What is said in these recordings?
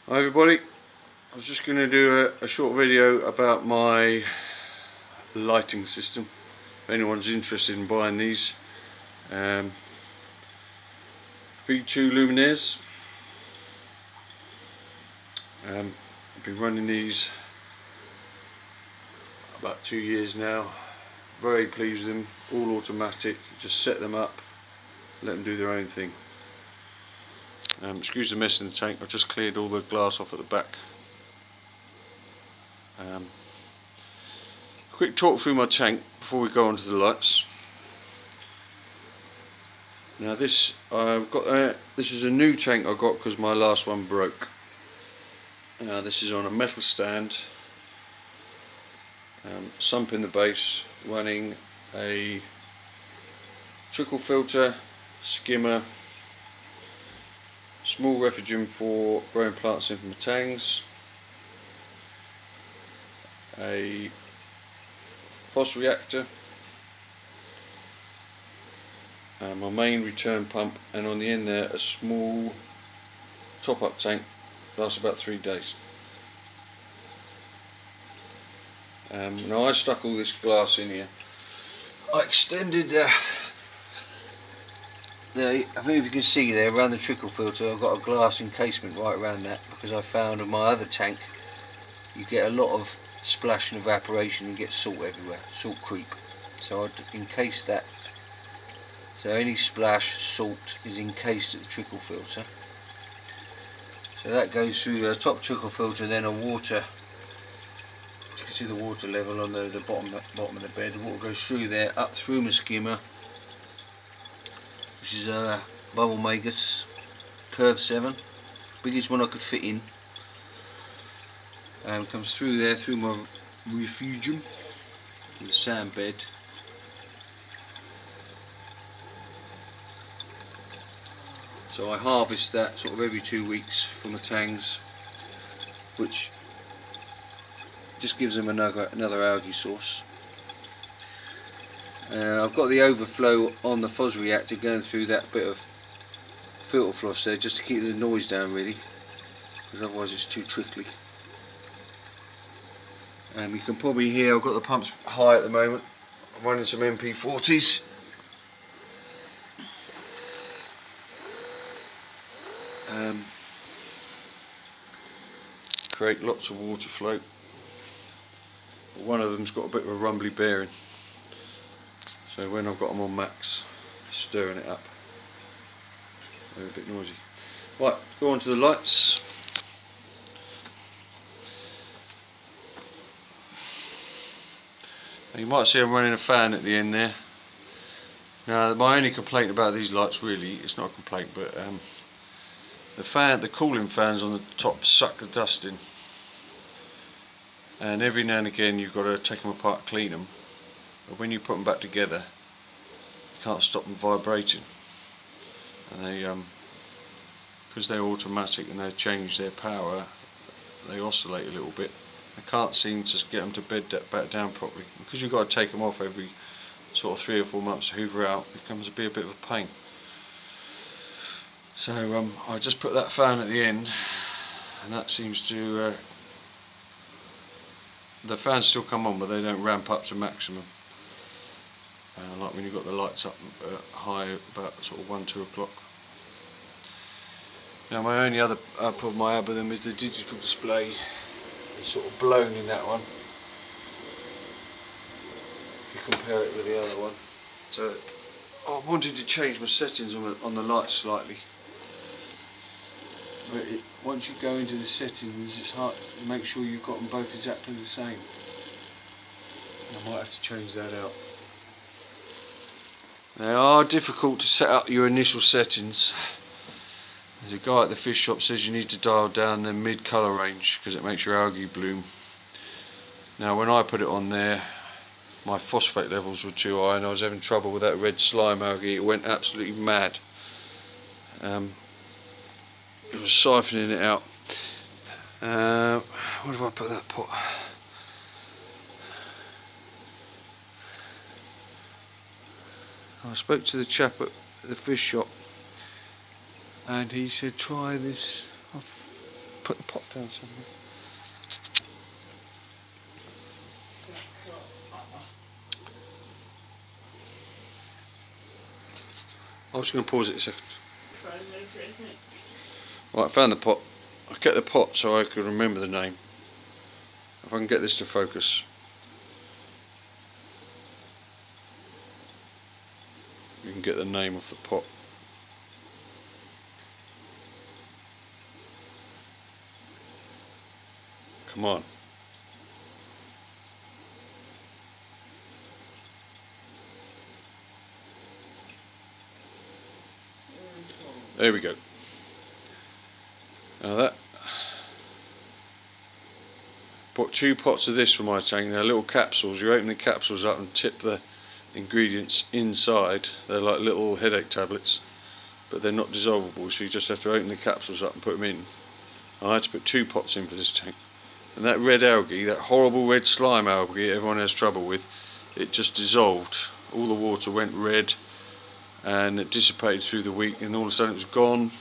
Hi everybody, I was just going to do a short video about my lighting system. If anyone's interested in buying these V2 luminaires, I've been running these about 2 years now. Very pleased with them, all automatic. Just set them up, let them do their own thing. Excuse the mess in the tank, I've just cleared all the glass off at the back. Quick talk through my tank before we go on to the lights. Now this this is a new tank I got because my last one broke. Now this is on a metal stand, sump in the base, running a trickle filter, skimmer, small refrigerant for growing plants in from the tangs, a phos reactor, my main return pump, and on the end there a small top up tank, lasts about 3 days. Now I stuck all this glass in here. I extended I don't know if you can see there around the trickle filter, I've got a glass encasement right around that because I found in my other tank you get a lot of splash and evaporation and get salt everywhere, salt creep. So I encased that, so any splash, salt is encased at the trickle filter. So that goes through the top trickle filter, then a water, you can see the water level on the bottom of the bed. The water goes through there, up through my skimmer, which is a Bubble Magus Curve 7, biggest one I could fit in. Comes through there, through my refugium, the sand bed. So I harvest that sort of every 2 weeks from the tangs, which just gives them another algae source. I've got the overflow on the phos reactor going through that bit of filter floss there, just to keep the noise down really, because otherwise it's too trickly. You can probably hear I've got the pumps high at the moment. I'm running some MP40s. Create lots of water flow. But one of them's got a bit of a rumbly bearing, so when I've got them on max, stirring it up, they're a bit noisy. Right, go on to the lights. You might see I'm running a fan at the end there. Now my only complaint about these lights, really, it's not a complaint, but the cooling fans on the top suck the dust in, and every now and again you've got to take them apart, clean them, but when you put them back together you can't stop them vibrating, and they because they're automatic and they change their power, they oscillate a little bit. I can't seem to get them to bed back down properly, because you've got to take them off every sort of 3 or 4 months to hoover out. It becomes a bit of a pain. So I just put that fan at the end, and that seems to the fans still come on, but they don't ramp up to maximum, like when you've got the lights up high about sort of 1-2 o'clock. Now my only other problem I have with them is the digital display. It's sort of blown in that one if you compare it with the other one. So I wanted to change my settings on the lights slightly, but once you go into the settings it's hard to make sure you've got them both exactly the same. I might have to change that out. They are difficult to set up your initial settings. There's a guy at the fish shop says you need to dial down the mid colour range because it makes your algae bloom. Now when I put it on there, my phosphate levels were too high and I was having trouble with that red slime algae. It went absolutely mad. It was siphoning it out. Where have I put that pot? I spoke to the chap at the fish shop and he said try this. I've put the pot down somewhere. I'm just going to pause it a second. Right, I found the pot. I kept the pot so I could remember the name. If I can get this to focus. You can get the name of the pot. Come on. There we go. Now that, bought 2 pots of this for my tank. They're little capsules. You open the capsules up and tip the ingredients inside. They're like little headache tablets, but they're not dissolvable, so you just have to open the capsules up and put them in. I had to put 2 pots in for this tank. And that red algae, that horrible red slime algae everyone has trouble with, it just dissolved. All the water went red and it dissipated through the week, and all of a sudden it was gone.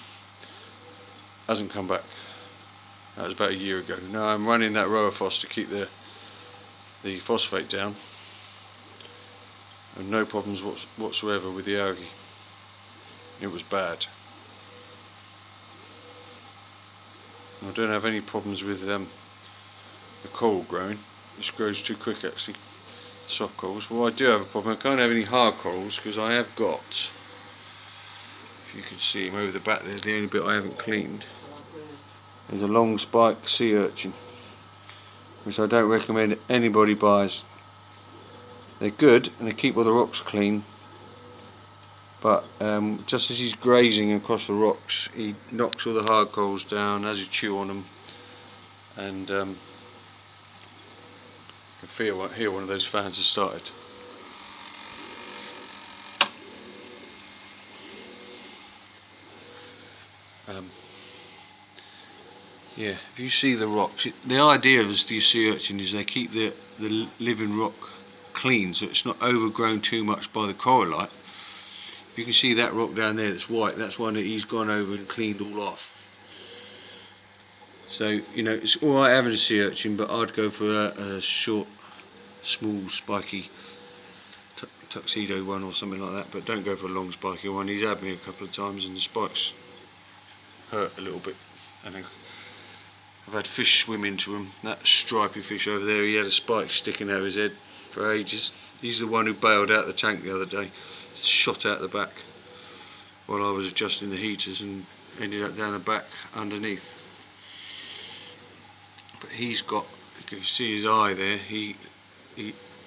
Hasn't come back. That was about a year ago. Now I'm running that Rowaphos to keep the phosphate down, and no problems whatsoever with the algae. It was bad. I don't have any problems with the coral growing. This grows too quick actually, soft corals. Well, I do have a problem. I can't have any hard corals because I have got, if you can see him over the back there, the only bit I haven't cleaned. There's a long spike sea urchin, which I don't recommend anybody buys. They're good and they keep all the rocks clean, but just as he's grazing across the rocks, he knocks all the hard corals down as you chew on them, and you can hear one of those fans has started. Yeah, if you see the rocks, the idea of the sea urchin is they keep the living rock clean, so it's not overgrown too much by the corallite. If you can see that rock down there that's white, that's one that he's gone over and cleaned all off. So, you know, it's alright having a sea urchin, but I'd go for a short, small, spiky tuxedo one or something like that, but don't go for a long, spiky one. He's had me a couple of times and the spikes hurt a little bit. And I've had fish swim into him. That stripy fish over there, he had a spike sticking out of his head for ages. He's the one who bailed out the tank the other day, shot out the back while I was adjusting the heaters and ended up down the back underneath. But he's got, you can see his eye there,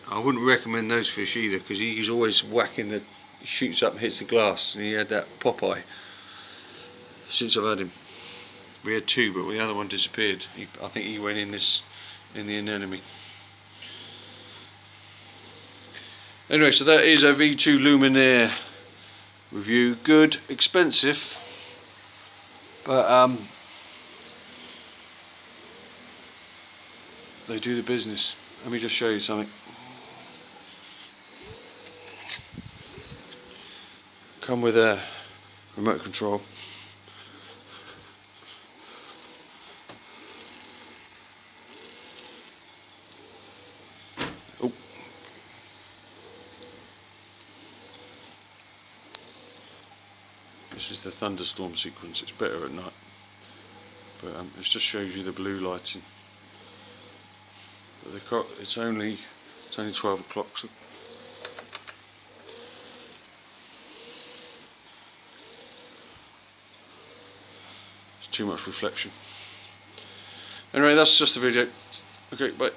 I wouldn't recommend those fish either, because he's always whacking he shoots up and hits the glass, and he had that pop eye since I've had him. We had 2, but the other one disappeared. I think he went in the anemone. Anyway, so that is a V2 iliumenAir review. Good, expensive, but they do the business. Let me just show you something. Come with a remote control. Oh. This is the thunderstorm sequence. It's better at night, but it just shows you the blue lighting. But it's only 12 o'clock. So it's too much reflection. Anyway, that's just the video. Okay, bye.